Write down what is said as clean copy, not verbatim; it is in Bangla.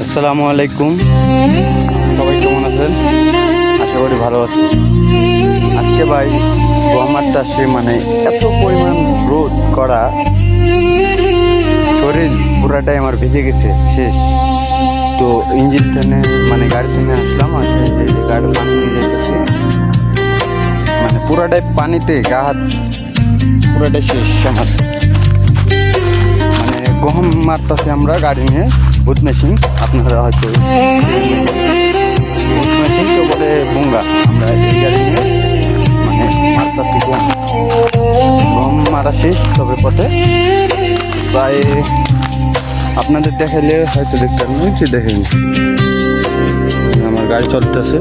আসসালামু আলাইকুম, সবাই কেমন আছেন? আশা করি ভালো আছেন। আজকে ভাই গম চাষে এত পরিমাণ রোদ করা, শরীর পুরাটাই আমার ভিজে গেছে শেষ। তো ইঞ্জিন থেকে গাড়ি থেকে আসলাম, আসে যে গাড়ি পানি নিয়ে যেতেছি, পুরাটাই পানিতে গা হাত পুরাটাই শেষ আমার। গম মারতেছি আমরা গাড়ি নিয়ে, বুট মেশিন, আপনারা হয়তো বুট মেশিন কেউ বলে বুঙ্গা। আমরা এই গাড়ি নিয়ে মারতেছি গম মারা শেষ। তবে পথে প্রায় আপনাদের দেখাইলে হয়তো দেখতে পারেন, দেখেন আমার গাড়ি চলতেছে।